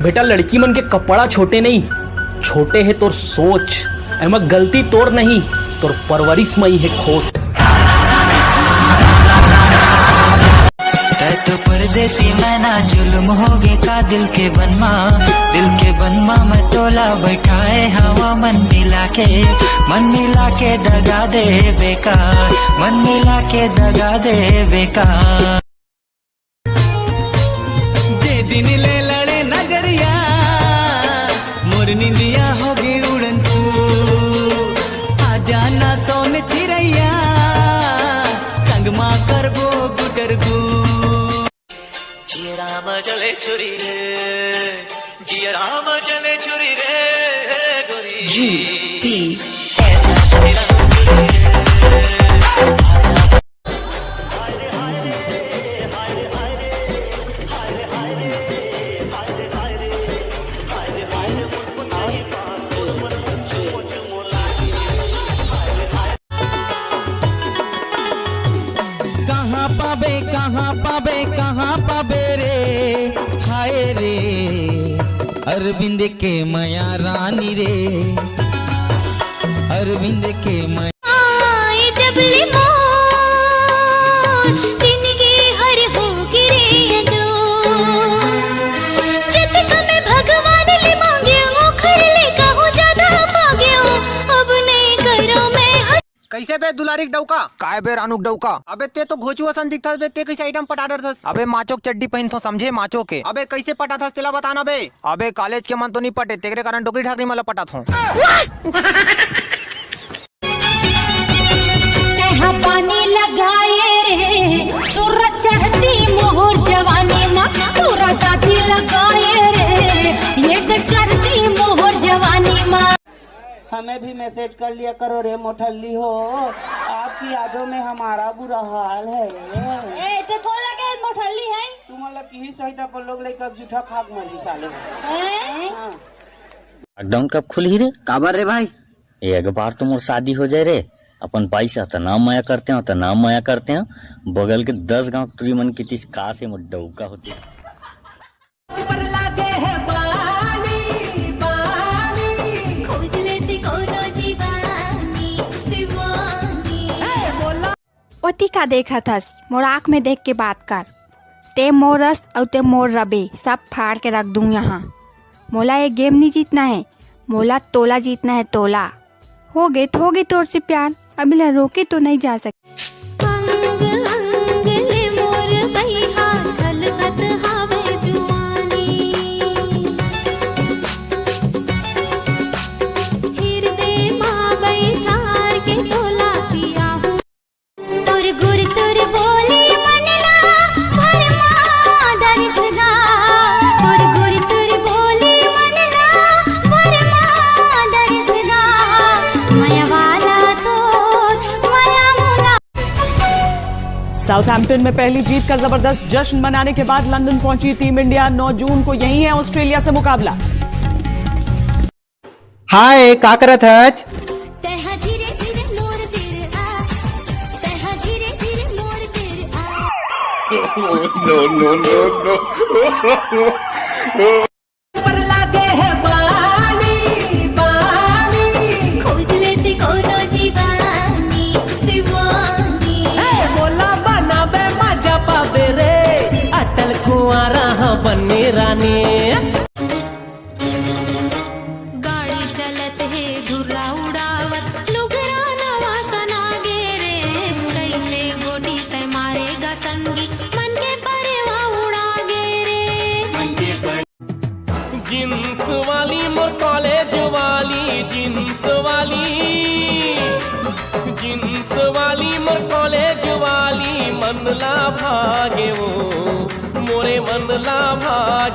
बेटा लड़की मन के कपड़ा छोटे नहीं, छोटे है तोर सोच। एमा गलती तोर नहीं, तोर परवरिश मई है खोट। तो परदेसी मैना जुल्म होगे का दिल के बनवा मैं तोला बैठाए हवा मन मिला के दगा दे बेकार, मन मिला के दगा दे बेकार। जे दिन ले लड़े नजरिया मोर निंदिया होगी उड़न छू, आ जाना सोन चिरैया संग माँ करबो गुटरगू। जिया राम चले छुरी रे, जिया राम चले छुरी रे गोरी। ऐसा तेरा कहाँ पाबे रे, हाय रे अरविंद के माया रानी रे, अरविंद के माया कैसे बे दुलारी डौका काय बे रानुक डौका। अबे ते तो घोचू असन दिखता बे, ते कैसे आइटम पटा डरथस। अबे माचोक चड्डी पहन तो समझे माचो के। अबे कैसे पटा थस तेला बताना बे। अबे कॉलेज के मन तो नहीं पटे, तेरे कारण डोकरी ठाकरी मला पटा थो। पानी लगाए रे तोरा चढ़ती मोहर जवानी माँ, तोरा दादी लगाए रे ये तो चढ़ती मोहर जवानी माँ। हमें भी मैसेज कर लिया करो रे मोठल्ली हो, आपकी यादों में हमारा बुरा हाल है। ए तो कौन लगे मोठल्ली है? तुम्हारा की सही था पर लोग लेकर जूठा खाक मरी साले। लॉकडाउन कब खुली रे? काबर रे भाई? एक बार तो मोर शादी हो जाए रे, अपन पैसा तो नाम माया करते हैं, बगल के 10 गांव तुरी मन की चीज का से मोर डौका होती है। ओती का देखा थस, मोर आँख में देख के बात कर। ते मोर रस और ते मोर रबे सब फाड़ के रख दूं यहाँ। मोला ये गेम नहीं जीतना है, मोला तोला जीतना है तोला। हो गई तोर से प्यार, अभी ला रोके तो नहीं जा सकती। साउथहैम्पटन में पहली जीत का जबरदस्त जश्न मनाने के बाद लंदन पहुंची टीम इंडिया। 9 जून को यही है ऑस्ट्रेलिया से मुकाबला। हाय का करत हज? नो बन्नी रानी। गाड़ी चलत है धुर्रा उड़ावत लुगरा नवा सना गे रे, कैसे गोटी से मारेगा संगी मन के परेवा उड़ा गे रे। जींस वाली मोर कॉलेज वाली, जींस वाली मोर कॉलेज वाली, मन ला भागे वो मोरे मन ला भागे।